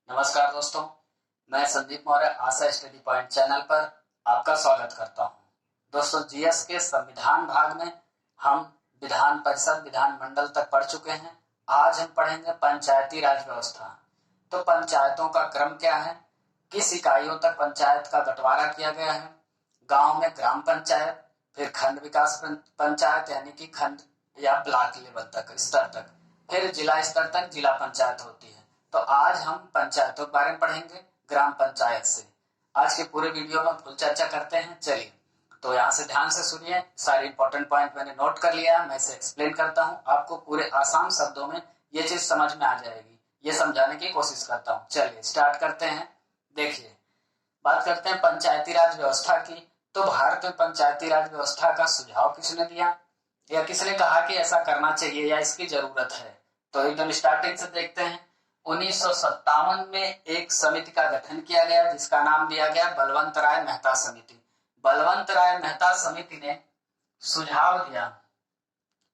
नमस्कार दोस्तों, मैं संदीप मौर्य आशा स्टडी पॉइंट चैनल पर आपका स्वागत करता हूं। दोस्तों, जीएस के संविधान भाग में हम विधान परिषद विधानमंडल तक पढ़ चुके हैं। आज हम पढ़ेंगे पंचायती राज व्यवस्था। तो पंचायतों का क्रम क्या है, किस इकाइयों तक पंचायत का बंटवारा किया गया है, गांव में ग्राम पंचायत, फिर खंड विकास पंचायत यानी कि खंड या ब्लॉक लेवल तक स्तर तक, फिर जिला स्तर तक जिला पंचायत होती है। तो आज हम पंचायतों के बारे में पढ़ेंगे ग्राम पंचायत से। आज के पूरे वीडियो में फुल चर्चा करते हैं। चलिए, तो यहाँ से ध्यान से सुनिए। सारे इंपॉर्टेंट पॉइंट मैंने नोट कर लिया है, मैं इसे एक्सप्लेन करता हूँ। आपको पूरे आसान शब्दों में ये चीज समझ में आ जाएगी, ये समझाने की कोशिश करता हूँ। चलिए स्टार्ट करते हैं। देखिए, बात करते हैं पंचायती राज व्यवस्था की। तो भारत में पंचायती राज व्यवस्था का सुझाव किसने दिया या किसने कहा कि ऐसा करना चाहिए या इसकी जरूरत है? तो एकदम स्टार्टिंग से देखते हैं। 1957 में एक समिति का गठन किया गया जिसका नाम दिया गया बलवंत राय मेहता समिति। बलवंत राय मेहता समिति ने सुझाव दिया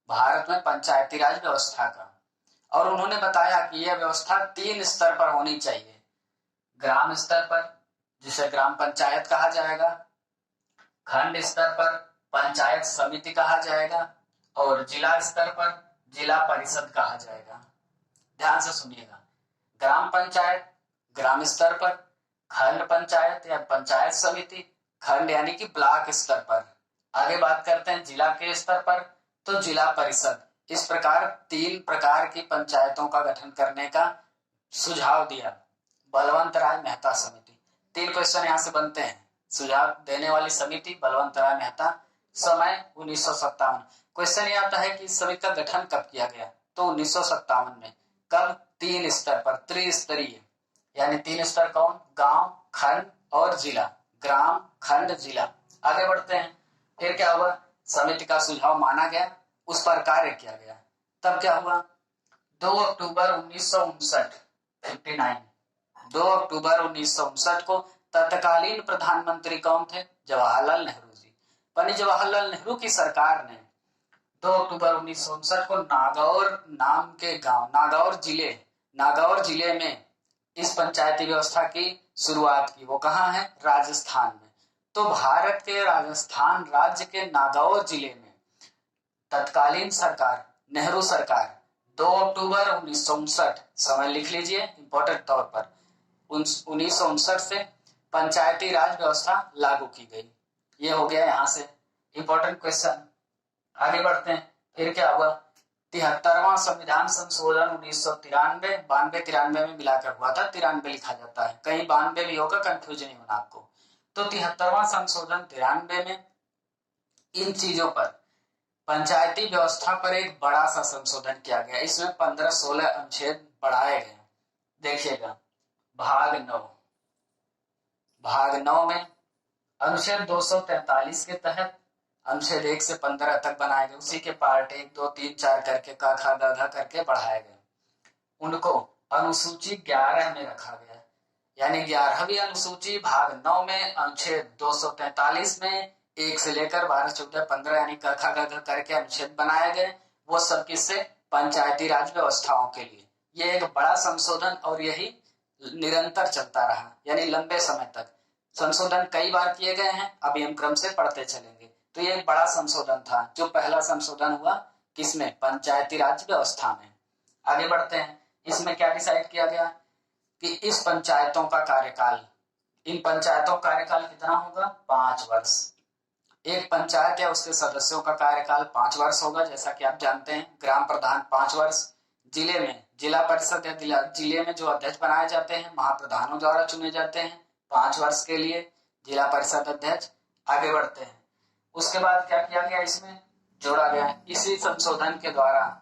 भारत में पंचायती राज व्यवस्था का, और उन्होंने बताया कि यह व्यवस्था 3 स्तर पर होनी चाहिए। ग्राम स्तर पर, जिसे ग्राम पंचायत कहा जाएगा, खंड स्तर पर पंचायत समिति कहा जाएगा, और जिला स्तर पर जिला परिषद कहा जाएगा। ध्यान से सुनिएगा, ग्राम पंचायत ग्राम स्तर पर, खंड पंचायत या पंचायत समिति खंड यानी कि ब्लॉक स्तर पर। आगे बात करते हैं जिला के स्तर पर, तो जिला परिषद। इस प्रकार 3 प्रकार की पंचायतों का गठन करने का सुझाव दिया बलवंत राय मेहता समिति। 3 क्वेश्चन यहाँ से बनते हैं। सुझाव देने वाली समिति बलवंत राय मेहता, समय 1957। क्वेश्चन ये आता है कि इस समिति का गठन कब किया गया? तो 1957 में। कब? 3 स्तर पर, त्रिस्तरीय। यानी 3 स्तर कौन? गांव, खंड और जिला। ग्राम, खंड, जिला। आगे बढ़ते हैं। फिर क्या हुआ? समिति का सुझाव माना गया, उस पर कार्य किया गया। तब क्या हुआ? 2 अक्टूबर 1959 2 अक्टूबर 1959 को तत्कालीन प्रधानमंत्री कौन थे? जवाहरलाल नेहरू जी। पंडित जवाहरलाल नेहरू की सरकार ने 2 अक्टूबर 1959 को नागौर नाम के गांव, नागौर जिले में इस पंचायती व्यवस्था की शुरुआत की। वो कहाँ है? राजस्थान में। तो भारत के राजस्थान राज्य के नागौर जिले में तत्कालीन सरकार, नेहरू सरकार, 2 अक्टूबर 1959, समय लिख लीजिए इंपॉर्टेंट तौर पर, 1959 से पंचायती राज व्यवस्था लागू की गई। ये हो गया यहाँ से इंपॉर्टेंट क्वेश्चन। आगे बढ़ते हैं। फिर क्या हुआ? 73वां संविधान संशोधन 1993, 92-93 में मिलाकर हुआ था। 93 लिखा जाता है, कहीं 92 भी होगा, कंफ्यूज नहीं होना आपको। तो 73वां संशोधन 93 में इन चीजों पर, पंचायती व्यवस्था पर एक बड़ा सा संशोधन किया गया। इसमें 15-16 अनुच्छेद बढ़ाए गए। देखिएगा, भाग 9 में अनुच्छेद 243 के तहत अनुच्छेद 1 से 15 तक बनाए गए। उसी के पार्ट 1, 2, 3, 4 करके क ख ग घ करके बढ़ाए गए। उनको अनुसूची 11 में रखा गया, यानी 11वीं अनुसूची भाग 9 में अनुच्छेद 243 में 1 से लेकर 12, 14, 15 यानी क ख ग घ करके अनुच्छेद बनाए गए। वो सब किससे? पंचायती राज व्यवस्थाओं के लिए। ये एक बड़ा संशोधन, और यही निरंतर चलता रहा, यानी लंबे समय तक। संशोधन कई बार किए गए हैं, अभी हम क्रम से पढ़ते चलेंगे। तो ये एक बड़ा संशोधन था, जो पहला संशोधन हुआ किसमें? पंचायती राज व्यवस्था में। आगे बढ़ते हैं। इसमें क्या डिसाइड किया गया कि इस पंचायतों का कार्यकाल, इन पंचायतों का कार्यकाल कितना होगा? 5 वर्ष। एक पंचायत या उसके सदस्यों का कार्यकाल 5 वर्ष होगा, जैसा कि आप जानते हैं। ग्राम प्रधान 5 वर्ष। जिले में जिला परिषद या जिले में जो अध्यक्ष बनाए जाते हैं महाप्रधानों द्वारा चुने जाते हैं 5 वर्ष के लिए, जिला परिषद अध्यक्ष। आगे बढ़ते हैं। उसके बाद क्या किया गया? इसमें जोड़ा गया, इसी संशोधन के द्वारा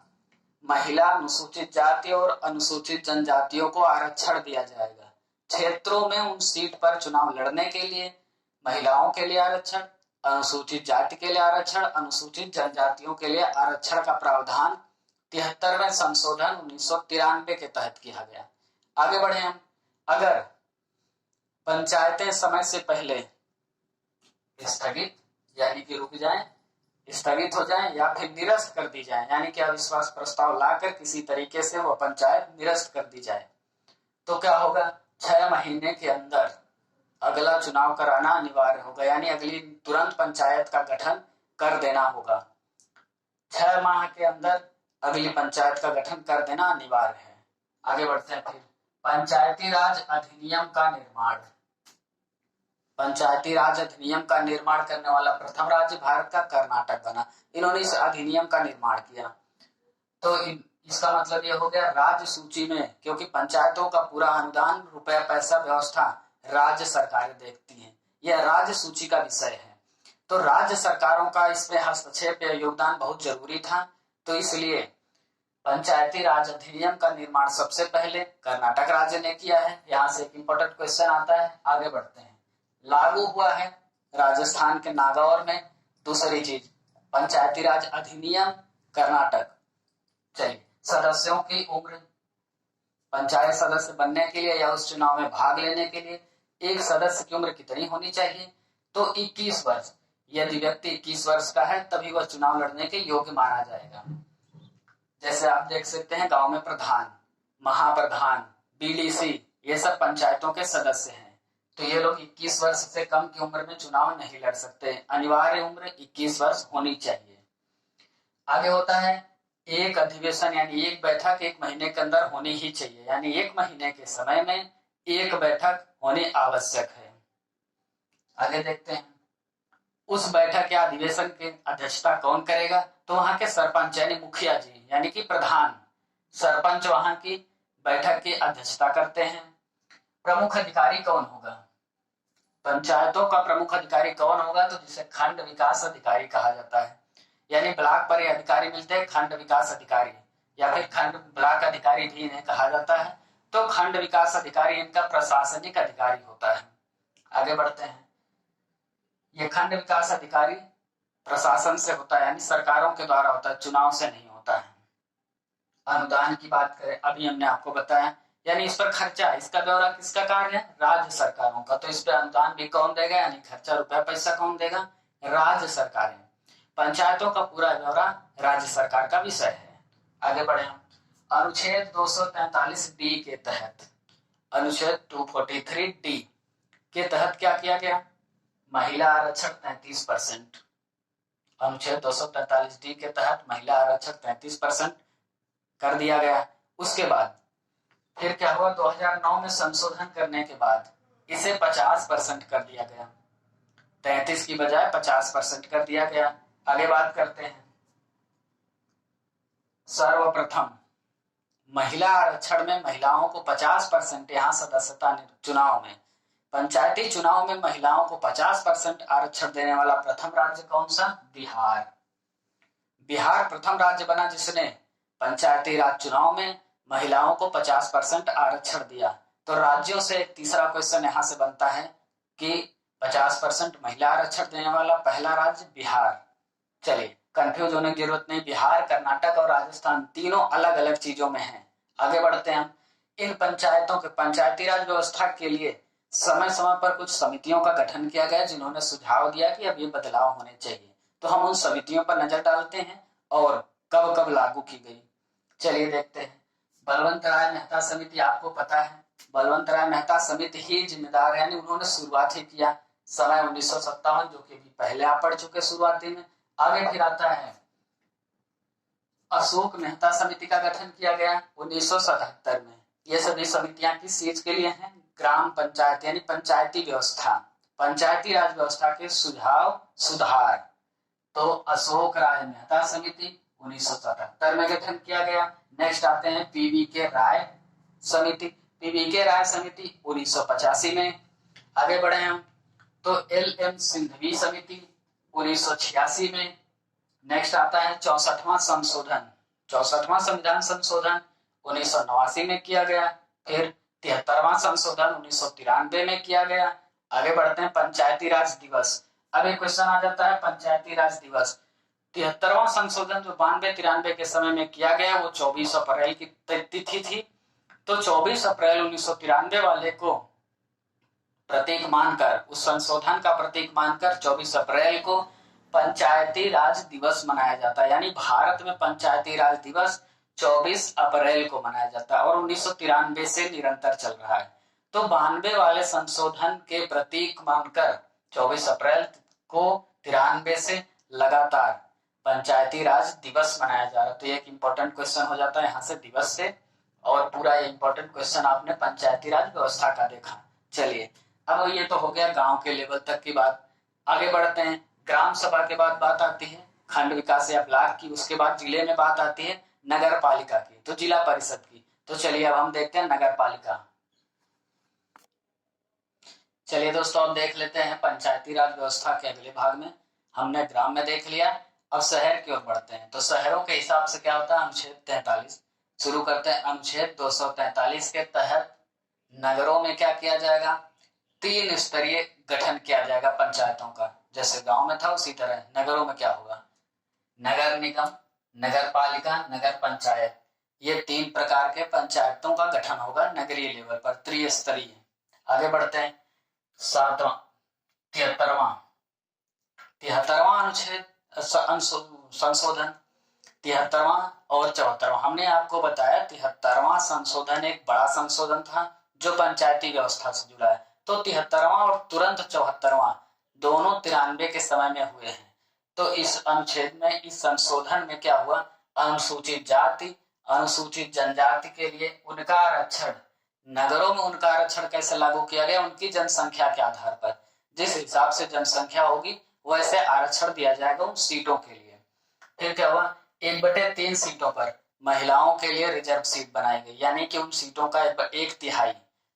महिला, अनुसूचित जाति और अनुसूचित जनजातियों को आरक्षण दिया जाएगा। क्षेत्रों में उन सीट पर चुनाव लड़ने के लिए महिलाओं के लिए आरक्षण, अनुसूचित जाति के लिए आरक्षण, अनुसूचित जनजातियों के लिए आरक्षण का प्रावधान 73वें संशोधन 1993 के तहत किया गया। आगे बढ़े हम। अगर पंचायतें समय से पहले स्थगित यानी कि रुक जाएं, स्थगित हो जाएं या फिर निरस्त कर दी जाए, यानी कि अविश्वास प्रस्ताव लाकर किसी तरीके से वह पंचायत निरस्त कर दी जाए, तो क्या होगा? 6 महीने के अंदर अगला चुनाव कराना अनिवार्य होगा, यानी अगली तुरंत पंचायत का गठन कर देना होगा। 6 माह के अंदर अगली पंचायत का गठन कर देना अनिवार्य है। आगे बढ़ते हैं। फिर पंचायती राज अधिनियम का निर्माण। पंचायती राज अधिनियम का निर्माण करने वाला प्रथम राज्य भारत का कर्नाटक बना। इन्होंने इस अधिनियम का निर्माण किया। तो इसका मतलब ये हो गया राज्य सूची में, क्योंकि पंचायतों का पूरा अनुदान, रुपया पैसा व्यवस्था राज्य सरकारें देखती हैं, यह राज्य सूची का विषय है। तो राज्य सरकारों का इसमें हस्तक्षेप या योगदान बहुत जरूरी था। तो इसलिए पंचायती राज अधिनियम का निर्माण सबसे पहले कर्नाटक राज्य ने किया है। यहाँ से एक इंपॉर्टेंट क्वेश्चन आता है। आगे बढ़ते हैं। लागू हुआ है राजस्थान के नागौर में। दूसरी चीज, पंचायती राज अधिनियम कर्नाटक। चलिए, सदस्यों की उम्र, पंचायत सदस्य बनने के लिए या उस चुनाव में भाग लेने के लिए एक सदस्य की उम्र कितनी होनी चाहिए? तो 21 वर्ष। यदि व्यक्ति 21 वर्ष का है तभी वह चुनाव लड़ने के योग्य माना जाएगा। जैसे आप देख सकते हैं, गांव में प्रधान, महाप्रधान, बीडीसी, ये सब पंचायतों के सदस्य हैं। तो ये लोग 21 वर्ष से कम की उम्र में चुनाव नहीं लड़ सकते। अनिवार्य उम्र 21 वर्ष होनी चाहिए। आगे होता है एक अधिवेशन, यानी एक बैठक 1 महीने के अंदर होनी ही चाहिए, यानी 1 महीने के समय में एक बैठक होनी आवश्यक है। आगे देखते हैं, उस बैठक या अधिवेशन की अध्यक्षता कौन करेगा? तो वहां के सरपंच यानी मुखिया जी, यानी कि प्रधान सरपंच वहां की बैठक की अध्यक्षता करते हैं। प्रमुख अधिकारी कौन होगा? पंचायतों का प्रमुख अधिकारी कौन होगा? तो जिसे खंड विकास अधिकारी कहा जाता है, यानी ब्लॉक पर ये अधिकारी मिलते हैं, खंड विकास अधिकारी या फिर खंड ब्लॉक अधिकारी भी इन्हें कहा जाता है। तो खंड विकास अधिकारी इनका प्रशासनिक अधिकारी होता है। आगे बढ़ते हैं। ये खंड विकास अधिकारी प्रशासन से होता है, यानी सरकारों के द्वारा होता है, चुनाव से नहीं होता है। अनुदान की बात करें, अभी हमने आपको बताया, यानी इस पर खर्चा, इसका ब्यौरा किसका कार्य है? राज्य सरकारों का। तो इस पर अनुदान भी कौन देगा, यानी खर्चा रुपया पैसा कौन देगा? राज्य सरकारें। पंचायतों का पूरा ब्यौरा राज्य सरकार का विषय है। आगे बढ़े हम। अनुच्छेद 243 डी के तहत, अनुच्छेद 243 डी के तहत क्या किया गया? महिला आरक्षण 33%। अनुच्छेद 243 डी के तहत महिला आरक्षण 33% कर दिया गया। उसके बाद फिर क्या हुआ? 2009 में संशोधन करने के बाद इसे 50% कर दिया गया। 33 की बजाय 50% कर दिया गया। आगे बात करते हैं। सर्वप्रथम महिला आरक्षण में महिलाओं को 50% यहाँ सदस्यता चुनाव में, पंचायती चुनाव में महिलाओं को 50% आरक्षण देने वाला प्रथम राज्य कौन सा? बिहार। बिहार प्रथम राज्य बना जिसने पंचायती राज चुनाव में महिलाओं को 50% आरक्षण दिया। तो राज्यों से एक तीसरा क्वेश्चन यहां से बनता है कि 50% महिला आरक्षण देने वाला पहला राज्य बिहार। चलिए, कंफ्यूज होने की जरूरत नहीं, बिहार, कर्नाटक और राजस्थान तीनों अलग अलग चीजों में हैं। आगे बढ़ते हैं हम। इन पंचायतों के पंचायती राज व्यवस्था के लिए समय समय पर कुछ समितियों का गठन किया गया, जिन्होंने सुझाव दिया कि अब ये बदलाव होने चाहिए। तो हम उन समितियों पर नजर डालते हैं और कब कब लागू की गई। चलिए देखते हैं। बलवंत राय मेहता समिति, आपको पता है बलवंत राय मेहता समिति ही जिम्मेदार है, यानी उन्होंने शुरुआत ही किया। समय 1957, जो कि पहले आप पढ़ चुके शुरुआती में। आगे फिर आता है अशोक मेहता समिति का गठन किया गया 1977 में। ये सभी समितियां किस चीज के लिए हैं? ग्राम पंचायत यानी पंचायती व्यवस्था, पंचायती राज व्यवस्था के सुझाव सुधार। तो अशोक राय मेहता समिति 1977 में गठन किया गया। नेक्स्ट आते हैं पीवी के राय समिति। पीवी के राय समिति 1985 में। आगे बढ़े हम तो एल एम सिंघवी समिति 1986 में। नेक्स्ट आता है 64वां संशोधन, 64वां संविधान संशोधन 1989 में किया गया। फिर 73वां संशोधन 1993 में किया गया। आगे बढ़ते हैं पंचायती राज दिवस। अब एक क्वेश्चन आ जाता है, पंचायती राज दिवस 73वां संशोधन जो 92-93 के समय में किया गया, वो 24 अप्रैल की तिथि थी। तो 24 अप्रैल 1993 वाले को प्रतीक मानकर, उस संशोधन का प्रतीक मानकर 24 अप्रैल को पंचायती राज दिवस मनाया जाता है। यानी भारत में पंचायती राज दिवस 24 अप्रैल को मनाया जाता है और 1993 से निरंतर चल रहा है। तो 92 वाले संशोधन के प्रतीक मानकर 24 अप्रैल को 93 से लगातार पंचायती राज दिवस मनाया जा रहा है। तो ये एक इंपॉर्टेंट क्वेश्चन हो जाता है यहाँ से दिवस से, और पूरा ये इंपॉर्टेंट क्वेश्चन आपने पंचायती राज व्यवस्था का देखा। चलिए, अब ये तो हो गया गांव के लेवल तक की बात। आगे बढ़ते हैं, ग्राम सभा के बाद बात आती है खंड विकास या ब्लॉक की, उसके बाद जिले में बात आती है नगर पालिका की, तो जिला परिषद की। तो चलिए अब हम देखते हैं नगर पालिका। चलिए दोस्तों, अब देख लेते हैं पंचायती राज व्यवस्था के अगले भाग में। हमने ग्राम में देख लिया, अब शहर की ओर बढ़ते हैं। तो शहरों के हिसाब से क्या होता है, अनुच्छेद 43 शुरू करते हैं। अनुच्छेद 243 के तहत नगरों में क्या किया जाएगा, 3 स्तरीय गठन किया जाएगा पंचायतों का। जैसे गांव में था उसी तरह नगरों में क्या होगा, नगर निगम, नगर पालिका, नगर पंचायत। ये 3 प्रकार के पंचायतों का गठन होगा नगरीय लेवल पर, त्रिस्तरीय। आगे बढ़ते हैं, 73वां अनुच्छेद संशोधन, 73वां और 74वां। हमने आपको बताया 73वां संशोधन एक बड़ा संशोधन था जो पंचायती व्यवस्था से जुड़ा है। तो 73वां और तुरंत 74वां दोनों 93 के समय में हुए हैं। तो इस अनुच्छेद में, इस संशोधन में क्या हुआ, अनुसूचित जाति, अनुसूचित जनजाति के लिए उनका आरक्षण, नगरों में उनका आरक्षण कैसे लागू किया गया, उनकी जनसंख्या के आधार पर। जिस हिसाब से जनसंख्या होगी वैसे आरक्षण दिया जाएगा उन सीटों के लिए। फिर क्या हुआ, 1/3 सीटों पर महिलाओं के लिए रिजर्व सीट बनाई गई, यानी कि उन सीटों का 1/3।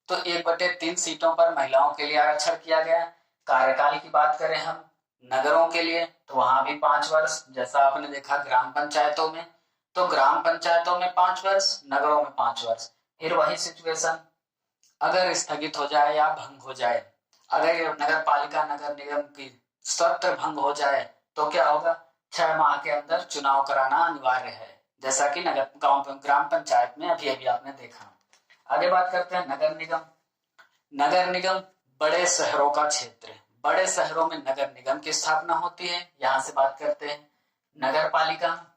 तो 1/3 सीटों पर महिलाओं के लिए आरक्षण किया गया। कार्यकाल की बात करें हम नगरों के लिए, तो वहां भी 5 वर्ष, जैसा आपने देखा ग्राम पंचायतों में। तो ग्राम पंचायतों में 5 वर्ष, नगरों में 5 वर्ष। फिर वही सिचुएशन, अगर स्थगित हो जाए या भंग हो जाए, अगर नगर पालिका नगर निगम की सत्र भंग हो जाए तो क्या होगा, 6 माह के अंदर चुनाव कराना अनिवार्य है, जैसा कि ग्राम पंचायत में अभी अभी आपने देखा। आगे बात करते हैं नगर निगम। नगर निगम बड़े शहरों का क्षेत्र है। बड़े शहरों में नगर निगम की स्थापना होती है। यहां से बात करते हैं नगर पालिका,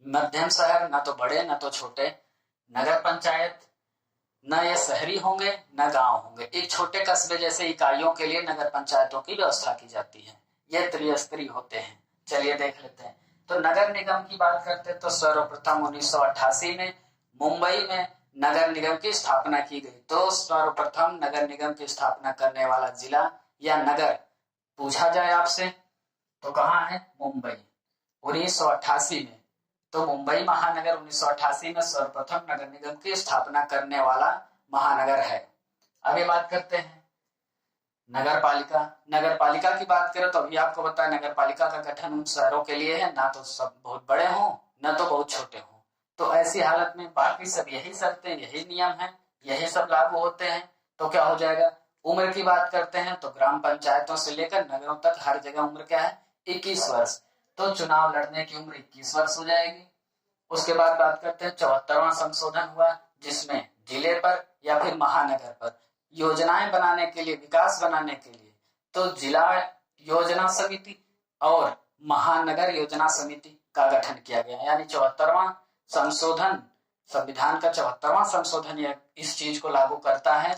मध्यम शहर, न तो बड़े न तो छोटे। नगर पंचायत, न ये शहरी होंगे न गांव होंगे। एक छोटे कस्बे जैसे इकाइयों के लिए नगर पंचायतों की व्यवस्था की जाती है। ये त्रिस्तरीय होते हैं। चलिए देख लेते हैं। तो नगर निगम की बात करते हैं तो सर्वप्रथम 1988 में मुंबई में नगर निगम की स्थापना की गई। तो सर्वप्रथम नगर निगम की स्थापना करने वाला जिला या नगर पूछा जाए आपसे तो कहाँ है, मुंबई, 1988 में। तो मुंबई महानगर 1988 में सर्वप्रथम नगर निगम की स्थापना करने वाला महानगर है। आगे बात करते हैं नगर पालिका। नगर पालिका की बात करें तो अभी आपको बताया नगर पालिका का गठन उन शहरों के लिए है, ना तो सब बहुत बड़े हों न तो बहुत छोटे हों। तो ऐसी हालत में बाकी सब यही शर्तें, यही नियम है, यही सब लागू होते हैं। तो क्या हो जाएगा, उम्र की बात करते हैं तो ग्राम पंचायतों से लेकर नगरों तक हर जगह उम्र क्या है, 21 वर्ष। तो चुनाव लड़ने की उम्र 21 वर्ष हो जाएगी। उसके बाद बात करते हैं 74वां संशोधन हुआ, जिसमें जिले पर या फिर महानगर पर योजनाएं बनाने के लिए, विकास बनाने के लिए तो जिला योजना समिति और महानगर योजना समिति का गठन किया गया। यानी 74वां संशोधन, संविधान का 74वां संशोधन यह इस चीज को लागू करता है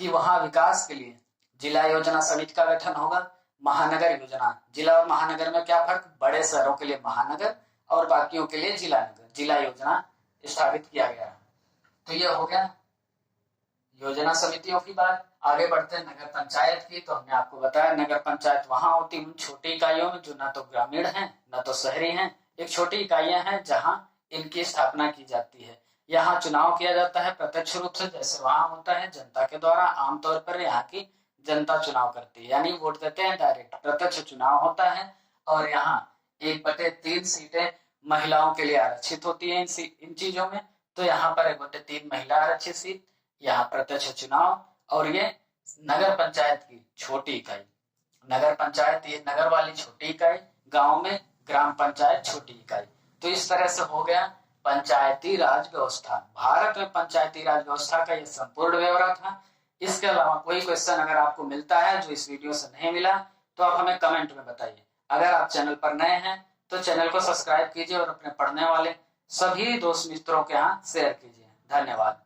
कि वहां विकास के लिए जिला योजना समिति का गठन होगा। महानगर योजना, जिला और महानगर में क्या फर्क, बड़े शहरों के लिए महानगर और बाकियों के लिए जिला नगर, जिला योजना स्थापित किया गया। तो ये हो गया योजना समितियों की बात। आगे बढ़ते हैं नगर पंचायत की। तो हमने आपको बताया नगर पंचायत वहां होती है उन छोटी इकाइयों में जो ना तो ग्रामीण हैं न तो शहरी हैं। एक छोटी इकाइयां हैं जहां इनकी स्थापना की जाती है। यहाँ चुनाव किया जाता है प्रत्यक्ष रूप से, जैसे वहां होता है जनता के द्वारा। आमतौर पर यहाँ की जनता चुनाव करती है, यानी वोट देते हैं, डायरेक्ट प्रत्यक्ष चुनाव होता है। और यहाँ 1/3 सीटें महिलाओं के लिए आरक्षित होती है इन चीजों में। तो यहाँ पर 1/3 महिला आरक्षित सीट, यहाँ प्रत्यक्ष चुनाव। और ये नगर पंचायत की छोटी इकाई, नगर पंचायत ये नगर वाली छोटी इकाई, गांव में ग्राम पंचायत छोटी इकाई। तो इस तरह से हो गया पंचायती राज व्यवस्था। भारत में पंचायती राज व्यवस्था का ये संपूर्ण ब्यौरा था। इसके अलावा कोई क्वेश्चन अगर आपको मिलता है जो इस वीडियो से नहीं मिला तो आप हमें कमेंट में बताइए। अगर आप चैनल पर नए हैं तो चैनल को सब्सक्राइब कीजिए और अपने पढ़ने वाले सभी दोस्त मित्रों के यहाँ शेयर कीजिए। धन्यवाद।